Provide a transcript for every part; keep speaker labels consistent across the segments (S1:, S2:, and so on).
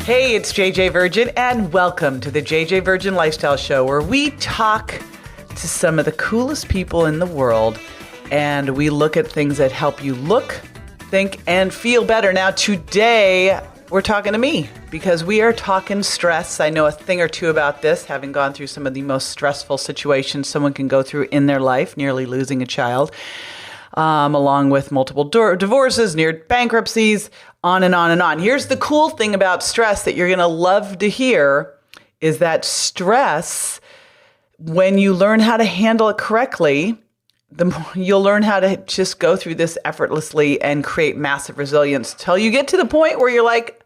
S1: Hey, it's JJ Virgin, and welcome to the JJ Virgin Lifestyle Show, where we talk to some of the coolest people in the world, and we look at things that help you look, think, and feel better. Now, today, we're talking to me, because we are talking stress. I know a thing or two about this, having gone through some of the most stressful situations someone can go through in their life, nearly losing a child, along with multiple divorces, near bankruptcies, on and on and on. Here's the cool thing about stress that you're going to love to hear is that stress, when you learn how to handle it correctly, the more you'll learn how to just go through this effortlessly and create massive resilience till you get to the point where you're like,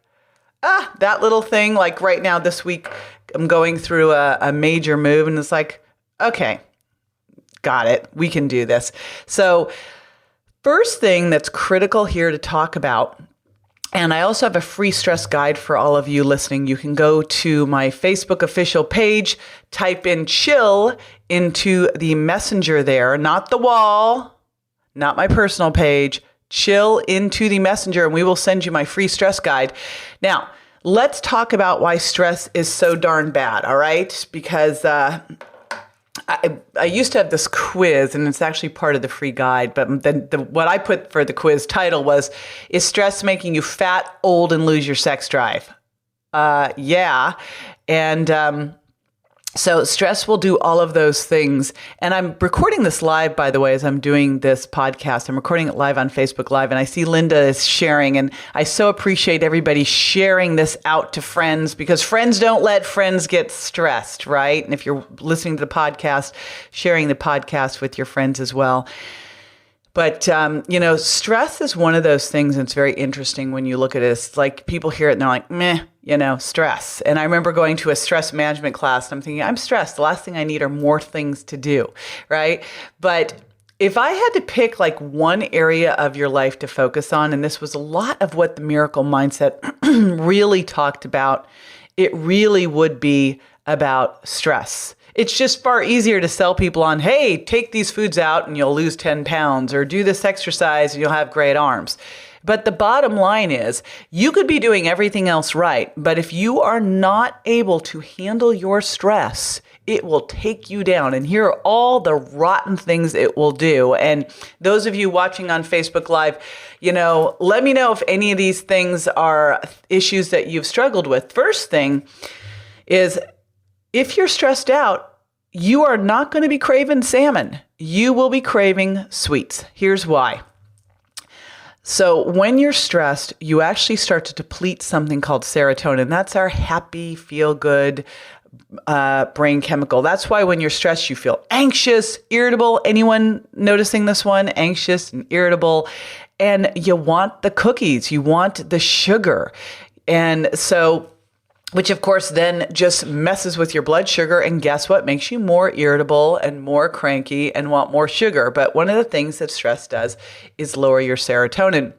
S1: that little thing, like right now this week, I'm going through a major move and it's like, okay, got it. We can do this. So first thing that's critical here to talk about, and I also have a free stress guide for all of you listening. You can go to my Facebook official page, type in chill into the messenger there, not the wall, not my personal page, chill into the messenger, and we will send you my free stress guide. Now, let's talk about why stress is so darn bad, all right? Because I used to have this quiz, and it's actually part of the free guide, but then what I put for the quiz title was, is stress making you fat, old, and lose your sex drive? Yeah. And so stress will do all of those things. And I'm recording this live, by the way, as I'm doing this podcast. I'm recording it live on Facebook Live, and I see Linda is sharing, and I so appreciate everybody sharing this out to friends, because friends don't let friends get stressed, right? And if you're listening to the podcast, sharing the podcast with your friends as well. But, stress is one of those things that's very interesting when you look at it. It's like people hear it and they're like, meh, stress. And I remember going to a stress management class and I'm thinking, I'm stressed. The last thing I need are more things to do, right? But if I had to pick like one area of your life to focus on, and this was a lot of what the miracle mindset really talked about, it really would be about stress. It's just far easier to sell people on, hey, take these foods out and you'll lose 10 pounds, or do this exercise and you'll have great arms. But the bottom line is, you could be doing everything else right, but if you are not able to handle your stress, it will take you down. And here are all the rotten things it will do. And those of you watching on Facebook Live, let me know if any of these things are issues that you've struggled with. First thing is, if you're stressed out, you are not going to be craving salmon. You will be craving sweets. Here's why. So when you're stressed, you actually start to deplete something called serotonin. That's our happy, feel-good brain chemical. That's why when you're stressed, you feel anxious, irritable. Anyone noticing this one? Anxious and irritable. And you want the cookies. You want the sugar. And so, which of course then just messes with your blood sugar, and guess what? Makes you more irritable and more cranky and want more sugar. But one of the things that stress does is lower your serotonin.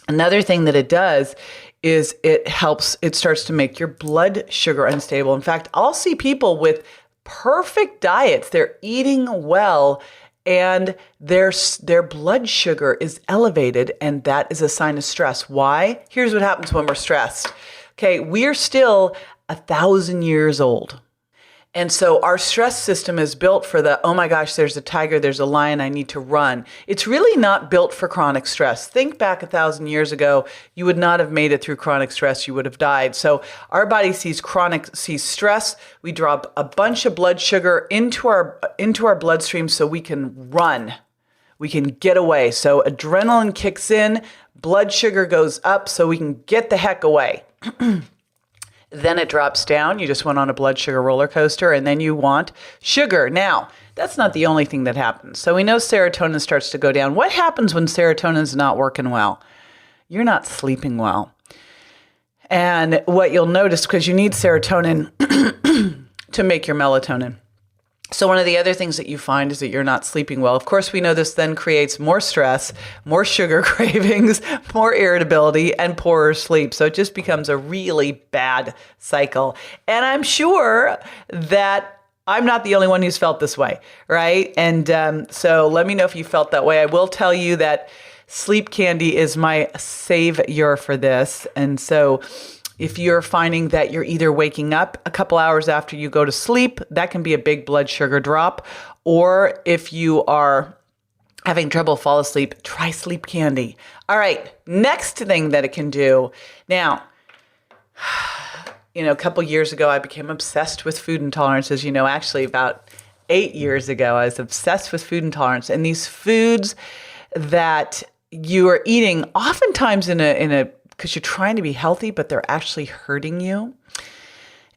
S1: Another thing that it does is it starts to make your blood sugar unstable. In fact, I'll see people with perfect diets. They're eating well, and their blood sugar is elevated, and that is a sign of stress. Why? Here's what happens when we're stressed. Okay, we're still 1,000 years old. And so our stress system is built for the, oh my gosh, there's a tiger, there's a lion, I need to run. It's really not built for chronic stress. Think back 1,000 years ago, you would not have made it through chronic stress, you would have died. So our body sees stress, we drop a bunch of blood sugar into our bloodstream so we can run. We can get away. So adrenaline kicks in, blood sugar goes up so we can get the heck away. Then it drops down. You just went on a blood sugar roller coaster, and then you want sugar. Now, that's not the only thing that happens. So we know serotonin starts to go down. What happens when serotonin is not working well? You're not sleeping well. And what you'll notice, because you need serotonin to make your melatonin. So one of the other things that you find is that you're not sleeping well. Of course, we know this then creates more stress, more sugar cravings, more irritability, and poorer sleep. So it just becomes a really bad cycle. And I'm sure that I'm not the only one who's felt this way, right? And so let me know if you felt that way. I will tell you that sleep candy is my savior for this. And so If you're finding that you're either waking up a couple hours after you go to sleep, that can be a big blood sugar drop. Or if you are having trouble fall asleep, try sleep candy. All right, next thing that it can do. Now, a couple years ago, I became obsessed with food intolerances. Actually about 8 years ago, I was obsessed with food intolerance. And these foods that you are eating oftentimes because you're trying to be healthy, but they're actually hurting you.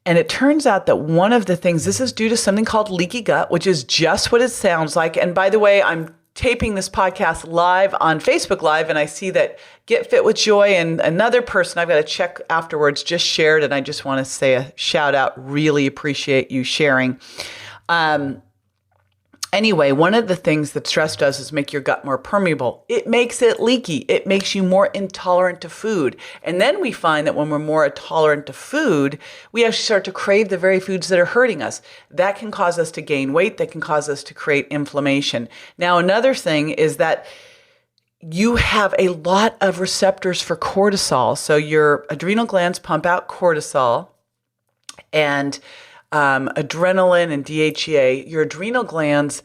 S1: And it turns out that one of the things, this is due to something called leaky gut, which is just what it sounds like. And by the way, I'm taping this podcast live on Facebook Live, and I see that Get Fit with Joy and another person I've got to check afterwards just shared, and I just want to say a shout out. Really appreciate you sharing. Anyway, one of the things that stress does is make your gut more permeable. It makes it leaky. It makes you more intolerant to food. And then we find that when we're more intolerant to food, we actually start to crave the very foods that are hurting us. That can cause us to gain weight. That can cause us to create inflammation. Now, another thing is that you have a lot of receptors for cortisol. So your adrenal glands pump out cortisol, and adrenaline and DHEA. Your adrenal glands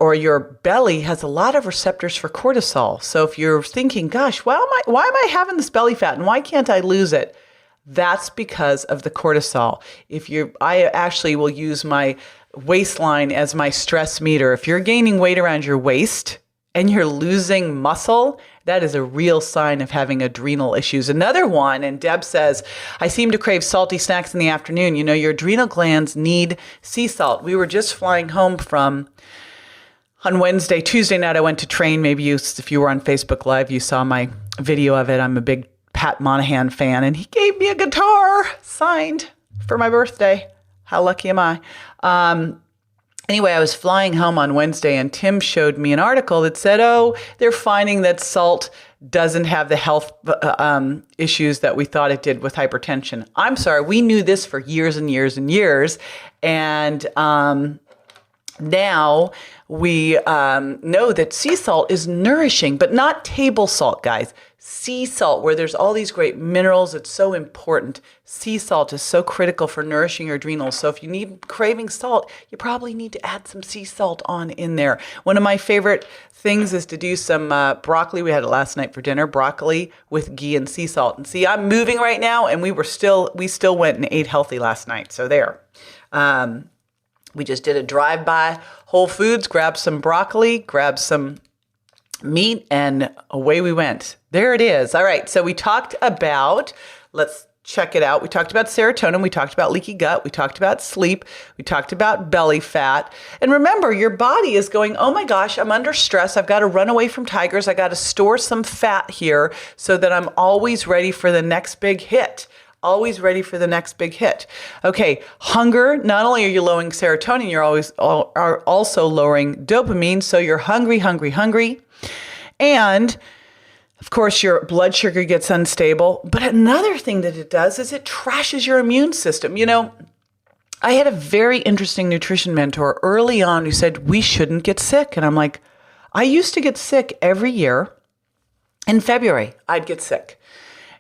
S1: or your belly has a lot of receptors for cortisol. So if you're thinking, gosh, why am I having this belly fat and why can't I lose it? That's because of the cortisol. I actually will use my waistline as my stress meter. If you're gaining weight around your waist and you're losing muscle, that is a real sign of having adrenal issues. Another one, and Deb says, I seem to crave salty snacks in the afternoon. Your adrenal glands need sea salt. We were just flying home on Tuesday night, I went to train. Maybe if you were on Facebook Live, you saw my video of it. I'm a big Pat Monahan fan, and he gave me a guitar signed for my birthday. How lucky am I? Anyway, I was flying home on Wednesday, and Tim showed me an article that said, they're finding that salt doesn't have the health issues that we thought it did with hypertension. I'm sorry, we knew this for years and years and years. And now we know that sea salt is nourishing, but not table salt, guys. Sea salt, where there's all these great minerals, it's so important. Sea salt is so critical for nourishing your adrenals. So if you need craving salt, you probably need to add some sea salt on in there. One of my favorite things is to do some broccoli. We had it last night for dinner, broccoli with ghee and sea salt. And see, I'm moving right now, and we still went and ate healthy last night. So there. We just did a drive-by Whole Foods, grabbed some broccoli, grabbed some meat, and away we went. There it is. All right. So we talked about, let's check it out. We talked about serotonin. We talked about leaky gut. We talked about sleep. We talked about belly fat. And remember, your body is going, oh my gosh, I'm under stress. I've got to run away from tigers. I got to store some fat here so that I'm always ready for the next big hit. Always ready for the next big hit. Okay, hunger, not only are you lowering serotonin, you're are also lowering dopamine, so you're hungry. And of course, your blood sugar gets unstable. But another thing that it does is it trashes your immune system. I had a very interesting nutrition mentor early on who said, we shouldn't get sick. And I'm like, I used to get sick every year. In February, I'd get sick.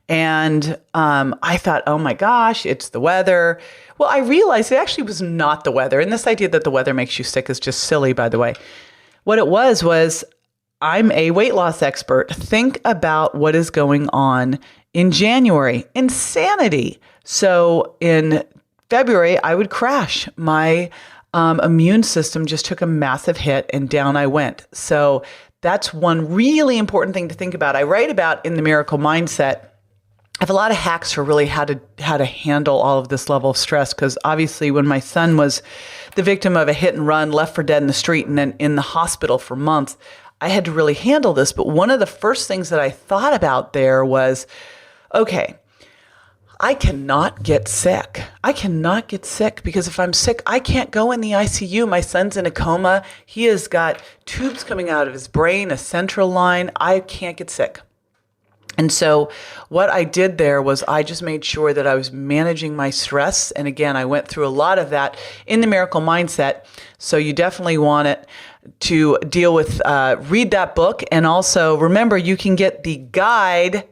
S1: And I thought, oh my gosh, it's the weather. Well, I realized it actually was not the weather. And this idea that the weather makes you sick is just silly, by the way. What it was I'm a weight loss expert. Think about what is going on in January. Insanity. So in February, I would crash. My immune system just took a massive hit and down I went. So that's one really important thing to think about. I write about in The Miracle Mindset. I have a lot of hacks for really how to handle all of this level of stress, because obviously when my son was the victim of a hit and run, left for dead in the street, and then in the hospital for months, I had to really handle this. But one of the first things that I thought about there was, okay, I cannot get sick. I cannot get sick because if I'm sick, I can't go in the ICU. My son's in a coma. He has got tubes coming out of his brain, a central line. I can't get sick. And so what I did there was I just made sure that I was managing my stress. And again, I went through a lot of that in The Miracle Mindset. So you definitely want it to deal with, read that book. And also remember, you can get the guide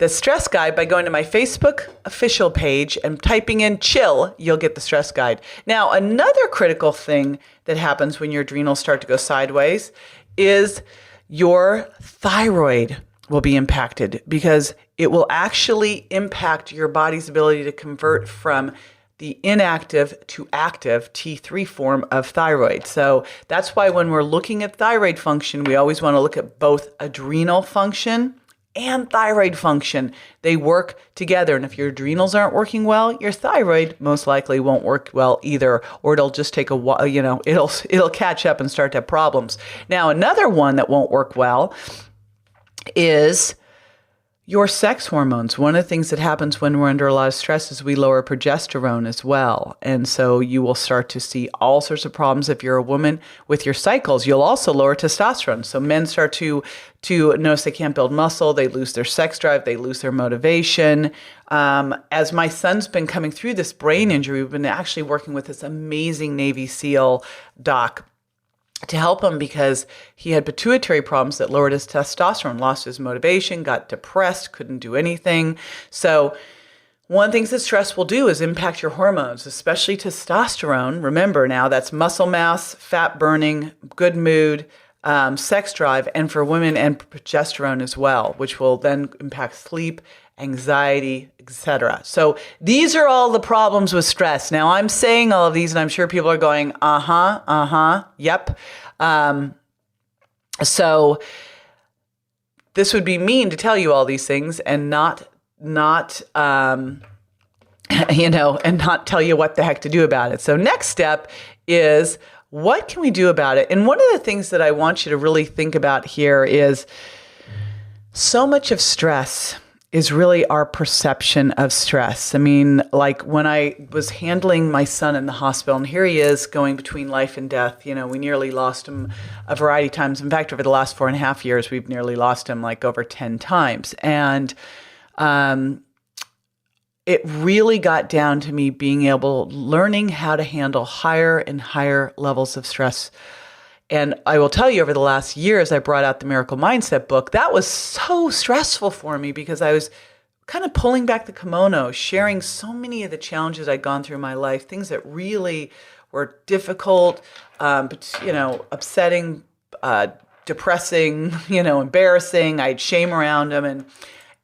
S1: the stress guide by going to my Facebook official page and typing in chill, you'll get the stress guide. Now, another critical thing that happens when your adrenals start to go sideways is your thyroid will be impacted, because it will actually impact your body's ability to convert from the inactive to active T3 form of thyroid. So that's why when we're looking at thyroid function, we always want to look at both adrenal function and thyroid function. They work together. And if your adrenals aren't working well, your thyroid most likely won't work well either, or it'll just take a while, it'll catch up and start to have problems. Now, another one that won't work well is your sex hormones. One of the things that happens when we're under a lot of stress is we lower progesterone as well. And so you will start to see all sorts of problems. If you're a woman with your cycles, you'll also lower testosterone. So men start to notice they can't build muscle, they lose their sex drive, they lose their motivation. As my son's been coming through this brain injury, we've been actually working with this amazing Navy SEAL doc to help him, because he had pituitary problems that lowered his testosterone, lost his motivation, got depressed, couldn't do anything. So one of the things that stress will do is impact your hormones, especially testosterone. Remember now, that's muscle mass, fat burning, good mood, sex drive, and for women, and progesterone as well, which will then impact sleep, anxiety, etc. So these are all the problems with stress. Now, I'm saying all of these, and I'm sure people are going, yep. So this would be mean to tell you all these things and not and not tell you what the heck to do about it. So next step is, what can we do about it? And one of the things that I want you to really think about here is, so much of stress is really our perception of stress. I mean, like when I was handling my son in the hospital, and here he is going between life and death. We nearly lost him a variety of times. In fact, over the last 4.5 years, we've nearly lost him like over 10 times. And it really got down to me learning how to handle higher and higher levels of stress. And I will tell you, over the last years, I brought out the Miracle Mindset book. That was so stressful for me, because I was kind of pulling back the kimono, sharing so many of the challenges I'd gone through in my life, things that really were difficult, upsetting, depressing, embarrassing. I had shame around them,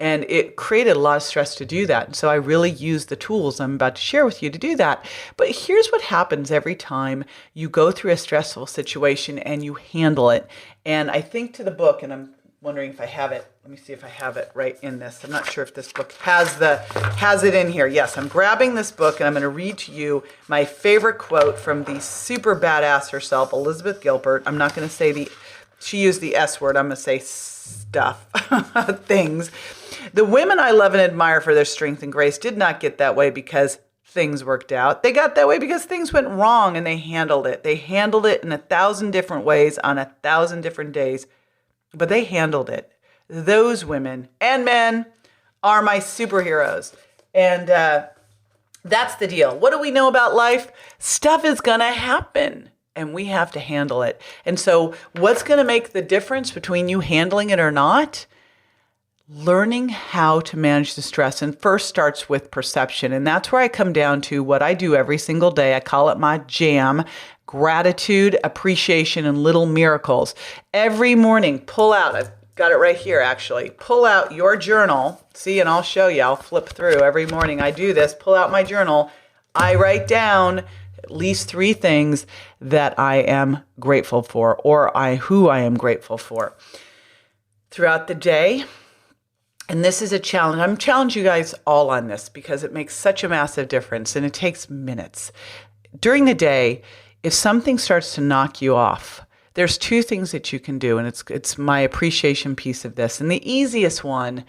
S1: and it created a lot of stress to do that. And so I really used the tools I'm about to share with you to do that. But here's what happens every time you go through a stressful situation and you handle it. And I think to the book, and I'm wondering if I have it. Let me see if I have it right in this. I'm not sure if this book has it in here. Yes, I'm grabbing this book, and I'm going to read to you my favorite quote from the super badass herself, Elizabeth Gilbert. I'm not going to say she used the S word. I'm going to say stuff, things. The women I love and admire for their strength and grace did not get that way because things worked out. They got that way because things went wrong, and they handled it. They handled it in 1,000 different ways on 1,000 different days, but they handled it. Those women and men are my superheroes. And that's the deal. What do we know about life? Stuff is going to happen, and we have to handle it. And so what's going to make the difference between you handling it or not? Learning how to manage the stress, and first starts with perception. And that's where I come down to what I do every single day. I call it my jam: gratitude, appreciation, and little miracles. Every morning, pull out, I've got it right here actually, pull out your journal. See, and I'll show you, I'll flip through every morning. I do this, pull out my journal. I write down at least 3 things that I am grateful for, or who I am grateful for throughout the day. And this is a challenge. I'm challenging you guys all on this because it makes such a massive difference, and it takes minutes. During the day, if something starts to knock you off, there's 2 things that you can do, and it's my appreciation piece of this. And the easiest one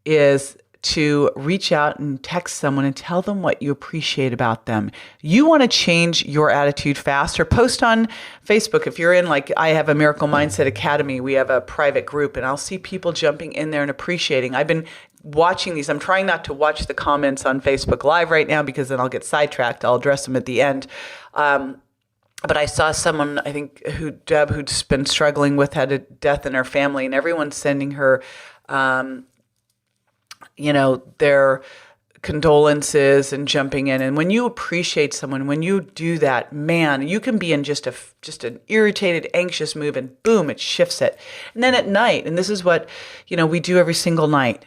S1: is to reach out and text someone and tell them what you appreciate about them. You want to change your attitude fast, or post on Facebook. If you're in, like I have a Miracle Mindset Academy, we have a private group, and I'll see people jumping in there and appreciating. I've been watching these. I'm trying not to watch the comments on Facebook Live right now because then I'll get sidetracked. I'll address them at the end. But I saw someone, I think, Deb, who's been struggling with, had a death in her family, and everyone's sending her their condolences and jumping in. And when you appreciate someone, when you do that, man, you can be in just an irritated, anxious mood, and boom, it shifts it. And then at night, and this is what, we do every single night.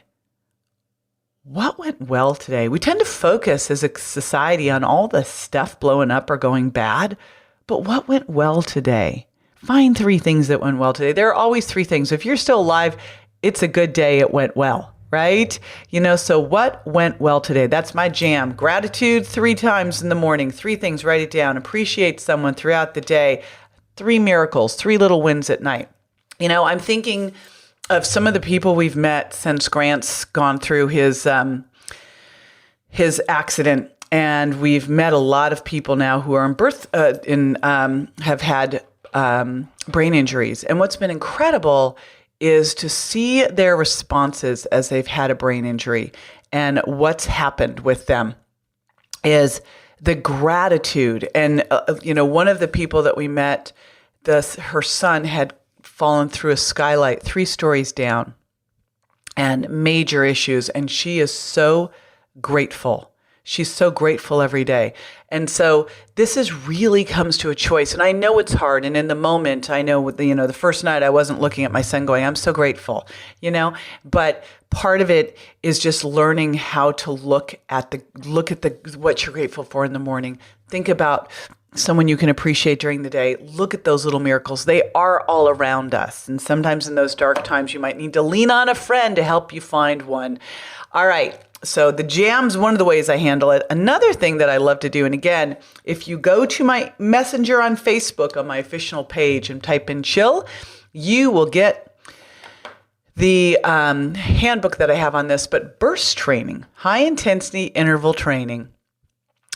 S1: What went well today? We tend to focus as a society on all the stuff blowing up or going bad, but what went well today? Find 3 things that went well today. There are always 3 things. If you're still alive, it's a good day. It went well, right? So what went well today? That's my jam. Gratitude 3 times in the morning, 3 things, write it down. Appreciate someone throughout the day. 3 miracles, 3 little wins at night. I'm thinking of some of the people we've met since Grant's gone through his accident, and we've met a lot of people now who are have had brain injuries. And what's been incredible is to see their responses as they've had a brain injury, and what's happened with them is the gratitude. And one of the people that we met, her son had fallen through a skylight 3 stories down and major issues. And she is so grateful. She's so grateful every day. And so this really comes to a choice. And I know it's hard. And in the moment, I know the first night I wasn't looking at my son going, I'm so grateful, but part of it is just learning how to look at what you're grateful for in the morning. Think about someone you can appreciate during the day. Look at those little miracles. They are all around us. And sometimes in those dark times, you might need to lean on a friend to help you find one. All right. So the jam's one of the ways I handle it. Another thing that I love to do, and again, if you go to my messenger on Facebook on my official page and type in chill, you will get the handbook that I have on this. But burst training, high intensity interval training,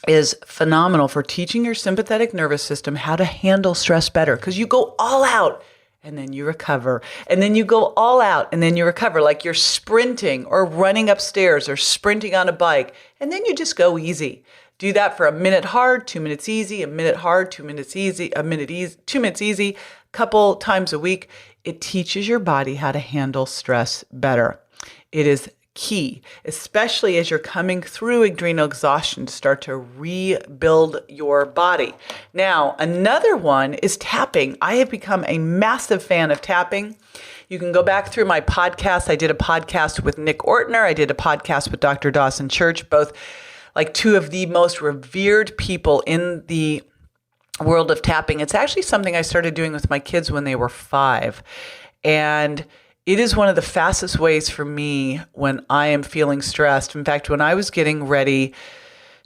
S1: is phenomenal for teaching your sympathetic nervous system how to handle stress better, because you go all out and then you recover, and then you go all out and then you recover, like you're sprinting or running upstairs or sprinting on a bike, and then you just go easy. Do that for a minute hard, 2 minutes easy, a minute hard, 2 minutes easy, a minute easy, 2 minutes easy, couple times a week. It teaches your body how to handle stress better. It is key, especially as you're coming through adrenal exhaustion, to start to rebuild your body. Now, another one is tapping. I have become a massive fan of tapping. You can go back through my podcast. I did a podcast with Nick Ortner. I did a podcast with Dr. Dawson Church, both like 2 of the most revered people in the world of tapping. It's actually something I started doing with my kids when they were 5. And it is one of the fastest ways for me when I am feeling stressed. In fact, when I was getting ready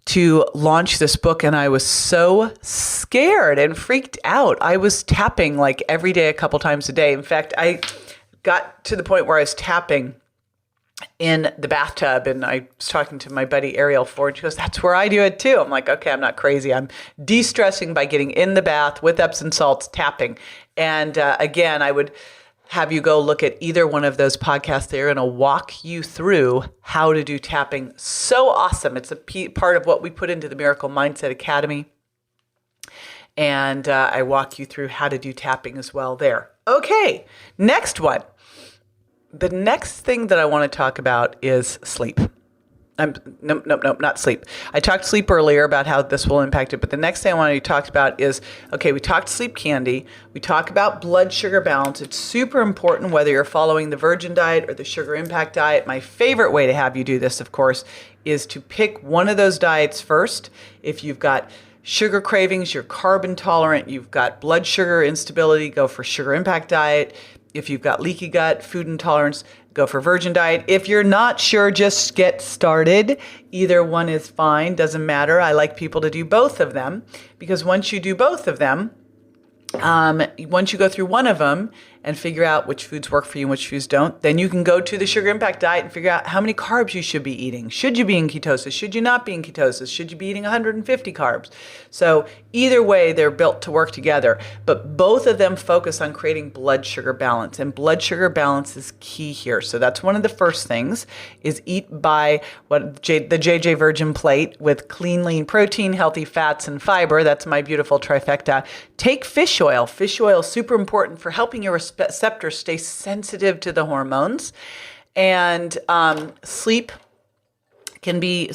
S1: to launch this book and I was so scared and freaked out, I was tapping like every day, a couple times a day. In fact, I got to the point where I was tapping in the bathtub, and I was talking to my buddy Ariel Ford. She goes, that's where I do it too. I'm like, okay, I'm not crazy. I'm de-stressing by getting in the bath with Epsom salts, tapping. And again, I would have you go look at either one of those podcasts. They're going to walk you through how to do tapping. So awesome. It's a part of what we put into the Miracle Mindset Academy. And I walk you through how to do tapping as well there. Okay, next one. The next thing that I want to talk about is sleep. Nope, not sleep. I talked sleep earlier about how this will impact it, but the next thing I want to talk about is, okay, we talked sleep candy. We talk about blood sugar balance. It's super important whether you're following the virgin diet or the sugar impact diet. My favorite way to have you do this, of course, is to pick one of those diets first. If you've got sugar cravings, you're carb intolerant, you've got blood sugar instability, go for sugar impact diet. If you've got leaky gut, food intolerance, go for virgin diet. If you're not sure, just get started. Either one is fine, doesn't matter. I like people to do both of them, because once you do both of them, once you go through one of them and figure out which foods work for you and which foods don't, then you can go to the sugar impact diet and figure out how many carbs you should be eating. Should you be in ketosis? Should you not be in ketosis? Should you be eating 150 carbs? So either way, they're built to work together, but both of them focus on creating blood sugar balance, and blood sugar balance is key here. So that's one of the first things, is eat by the JJ Virgin plate with clean, lean protein, healthy fats, and fiber. That's my beautiful trifecta. Take fish oil. Fish oil is super important for helping your receptors stay sensitive to the hormones. And sleep candy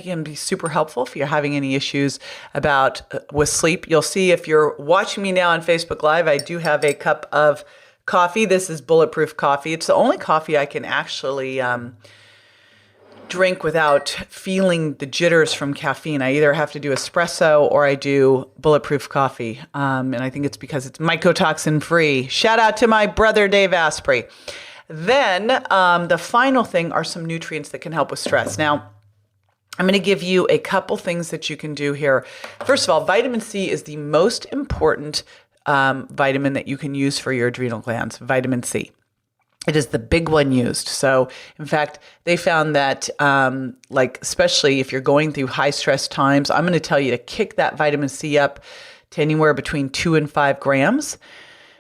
S1: can be super helpful if you're having any issues with sleep. You'll see if you're watching me now on Facebook Live, I do have a cup of coffee. This is bulletproof coffee. It's the only coffee I can actually drink without feeling the jitters from caffeine. I either have to do espresso or I do bulletproof coffee. And I think it's because it's mycotoxin free. Shout out to my brother, Dave Asprey. Then the final thing are some nutrients that can help with stress. Now, I'm going to give you a couple things that you can do here. First of all, vitamin C is the most important vitamin that you can use for your adrenal glands, vitamin C. It is the big one used. So, in fact, they found that, especially if you're going through high stress times, I'm going to tell you to kick that vitamin C up to anywhere between 2 and 5 grams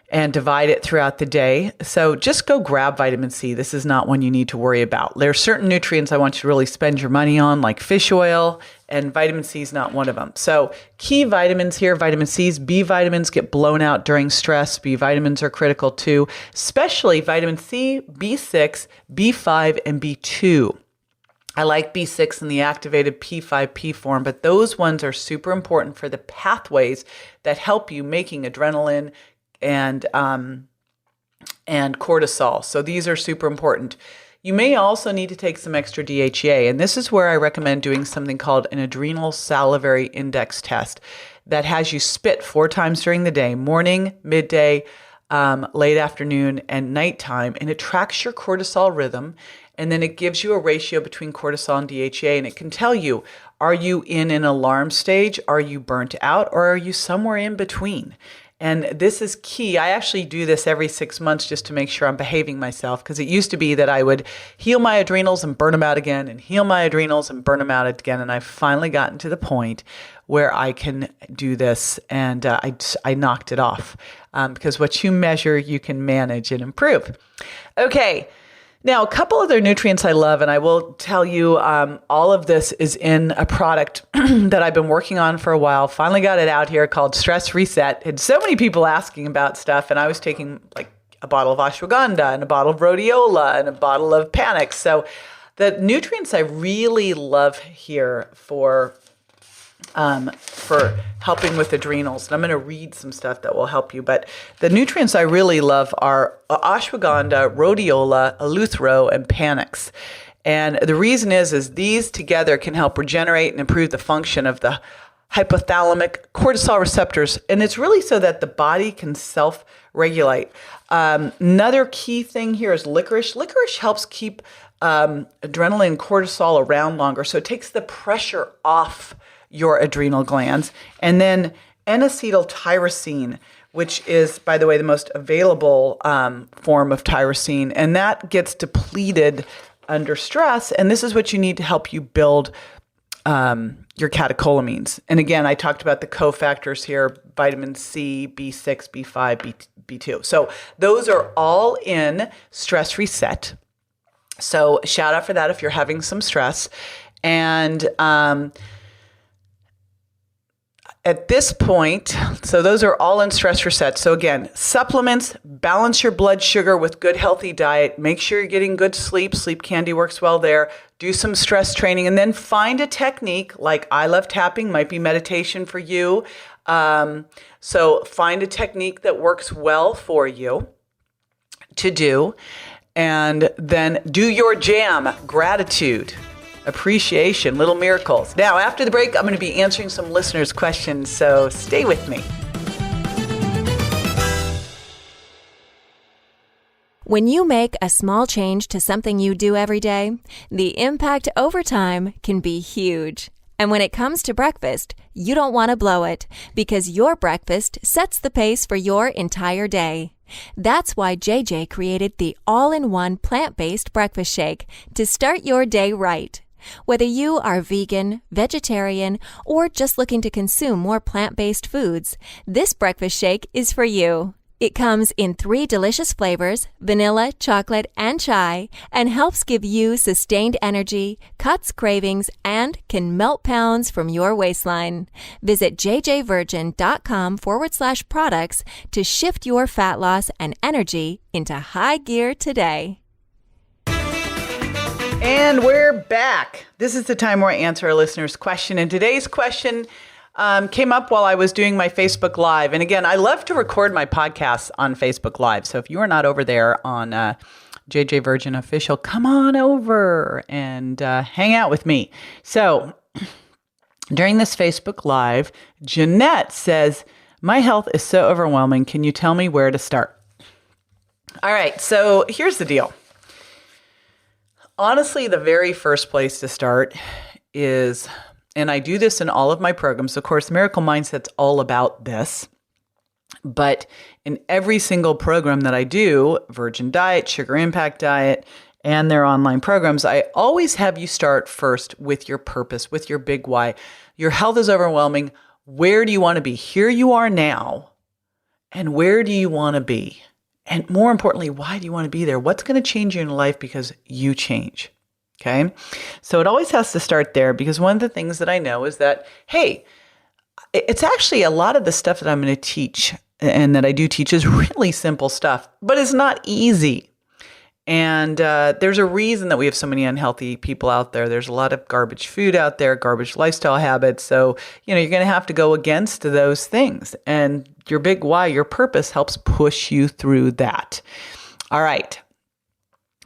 S1: and divide it throughout the day. So just go grab vitamin C. This is not one you need to worry about. There are certain nutrients I want you to really spend your money on, like fish oil, and vitamin C is not one of them. So key vitamins here, vitamin C's, B vitamins get blown out during stress. B vitamins are critical too, especially vitamin C, B6, B5, and B2. I like B6 in the activated P5P form, but those ones are super important for the pathways that help you making adrenaline and cortisol. So these are super important. You may also need to take some extra DHEA, and this is where I recommend doing something called an adrenal salivary index test that has you spit 4 times during the day, morning, midday, late afternoon, and nighttime, and it tracks your cortisol rhythm, and then it gives you a ratio between cortisol and DHEA, and it can tell you, are you in an alarm stage, are you burnt out, or are you somewhere in between? And this is key. I actually do this every 6 months just to make sure I'm behaving myself, because it used to be that I would heal my adrenals and burn them out again and heal my adrenals and burn them out again. And I've finally gotten to the point where I can do this, and I knocked it off because what you measure, you can manage and improve. Okay. Now, a couple other nutrients I love, and I will tell you all of this is in a product that I've been working on for a while. Finally got it out here called Stress Reset. Had so many people asking about stuff, and I was taking like a bottle of ashwagandha and a bottle of rhodiola and a bottle of Panax. So the nutrients I really love here for helping with adrenals. And I'm going to read some stuff that will help you. But the nutrients I really love are ashwagandha, rhodiola, eleuthero, and Panax. And the reason is these together can help regenerate and improve the function of the hypothalamic cortisol receptors. And it's really so that the body can self-regulate. Another key thing here is licorice. Licorice helps keep adrenaline and cortisol around longer. So it takes the pressure off your adrenal glands. And then N-acetyl tyrosine, which is, by the way, the most available form of tyrosine, and that gets depleted under stress. And this is what you need to help you build your catecholamines. And again, I talked about the cofactors here, vitamin C, B6, B5, B2. So those are all in Stress Reset. So shout out for that if you're having some stress. And at this point, so those are all in Stress Reset. So again, supplements, balance your blood sugar with good, healthy diet. Make sure you're getting good sleep. Sleep candy works well there. Do some stress training, and then find a technique like I love tapping, might be meditation for you. So find a technique that works well for you to do, and then do your jam, gratitude, appreciation, little miracles. Now, after the break, I'm going to be answering some listeners' questions, so stay with me.
S2: When you make a small change to something you do every day, the impact over time can be huge. And when it comes to breakfast, you don't want to blow it, because your breakfast sets the pace for your entire day. That's why JJ created the all-in-one plant-based breakfast shake to start your day right. Whether you are vegan, vegetarian, or just looking to consume more plant-based foods, this breakfast shake is for you. It comes in 3 delicious flavors, vanilla, chocolate, and chai, and helps give you sustained energy, cuts cravings, and can melt pounds from your waistline. Visit jjvirgin.com/products to shift your fat loss and energy into high gear today.
S1: And we're back. This is the time where I answer our listeners' question. And today's question came up while I was doing my Facebook Live. And again, I love to record my podcasts on Facebook Live. So if you are not over there on JJ Virgin Official, come on over and hang out with me. So during this Facebook Live, Jeanette says, my health is so overwhelming. Can you tell me where to start? All right. So here's the deal. Honestly, the very first place to start is, and I do this in all of my programs. Of course, Miracle Mindset's all about this. But in every single program that I do, Virgin Diet, Sugar Impact Diet, and their online programs, I always have you start first with your purpose, with your big why. Your health is overwhelming. Where do you want to be? Here you are now. And where do you want to be? And more importantly, why do you want to be there? What's going to change you in life because you change? Okay. So it always has to start there, because one of the things that I know is that, hey, it's actually a lot of the stuff that I'm going to teach and that I do teach is really simple stuff, but it's not easy. And there's a reason that we have so many unhealthy people out there. There's a lot of garbage food out there, garbage lifestyle habits. So, you're going to have to go against those things. And your big why, your purpose helps push you through that. All right.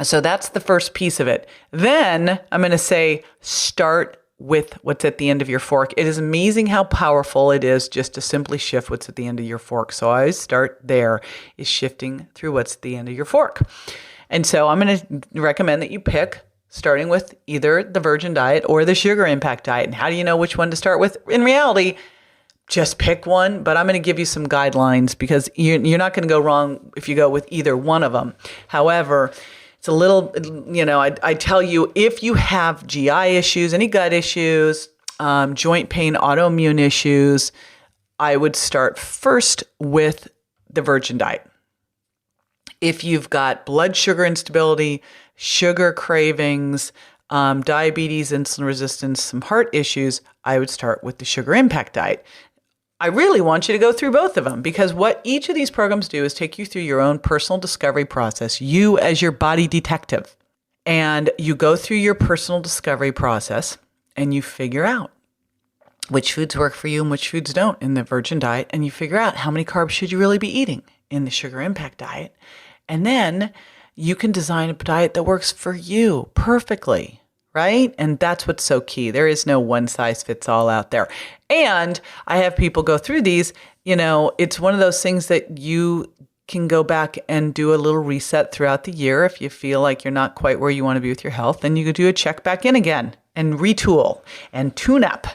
S1: So that's the first piece of it. Then I'm going to say, start with what's at the end of your fork. It is amazing how powerful it is just to simply shift what's at the end of your fork. So I always start there, is shifting through what's at the end of your fork. And so I'm going to recommend that you pick, starting with either the Virgin Diet or the Sugar Impact Diet. And how do you know which one to start with? In reality, just pick one, but I'm going to give you some guidelines, because you're not going to go wrong if you go with either one of them. However, it's a little, I tell you, if you have GI issues, any gut issues, joint pain, autoimmune issues, I would start first with the Virgin Diet. If you've got blood sugar instability, sugar cravings, diabetes, insulin resistance, some heart issues, I would start with the Sugar Impact Diet. I really want you to go through both of them, because what each of these programs do is take you through your own personal discovery process, you as your body detective. And you go through your personal discovery process and you figure out which foods work for you and which foods don't in the Virgin Diet. And you figure out how many carbs should you really be eating in the Sugar Impact Diet. And then you can design a diet that works for you perfectly, right? And that's what's so key. There is no one size fits all out there. And I have people go through these, it's one of those things that you can go back and do a little reset throughout the year. If you feel like you're not quite where you want to be with your health, then you could do a check back in again and retool and tune up.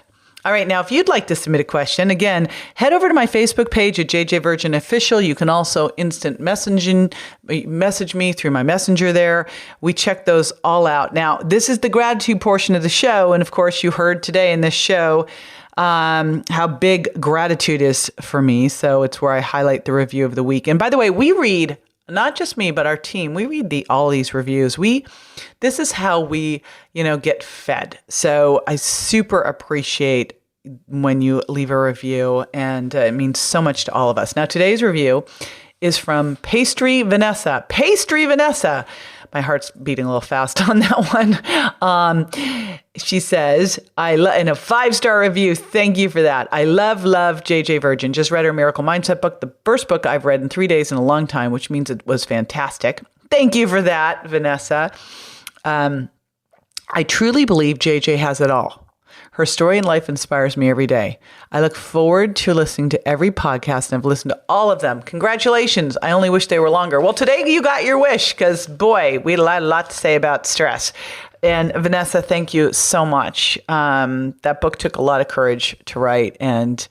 S1: All right. Now, if you'd like to submit a question, again, head over to my Facebook page at JJ Virgin Official. You can also instant message me through my messenger there. We check those all out. Now, this is the gratitude portion of the show. And of course, you heard today in this show how big gratitude is for me. So it's where I highlight the review of the week. And by the way, we read, not just me, but our team, we read all these reviews. This is how we, get fed. So I super appreciate when you leave a review, and it means so much to all of us. Now, today's review is from Pastry Vanessa. Pastry Vanessa. My heart's beating a little fast on that one. She says, in a 5-star review, thank you for that. I love JJ Virgin. Just read her Miracle Mindset book, the first book I've read in 3 days in a long time, which means it was fantastic. Thank you for that, Vanessa. I truly believe JJ has it all. Her story in life inspires me every day. I look forward to listening to every podcast, and I've listened to all of them. Congratulations. I only wish they were longer. Well, today you got your wish, because boy, we had a lot to say about stress. And Vanessa, thank you so much. That book took a lot of courage to write, and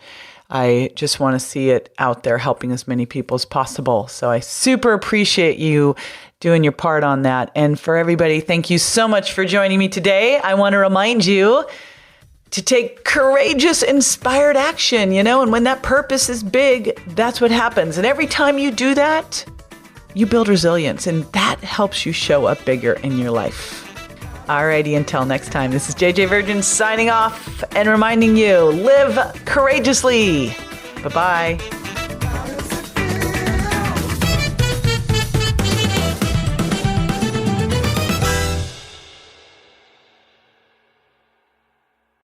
S1: I just want to see it out there helping as many people as possible. So I super appreciate you doing your part on that. And for everybody, thank you so much for joining me today. I want to remind you to take courageous, inspired action, and when that purpose is big, that's what happens. And every time you do that, you build resilience, and that helps you show up bigger in your life. Alrighty, until next time, this is JJ Virgin signing off and reminding you, live courageously. Bye-bye.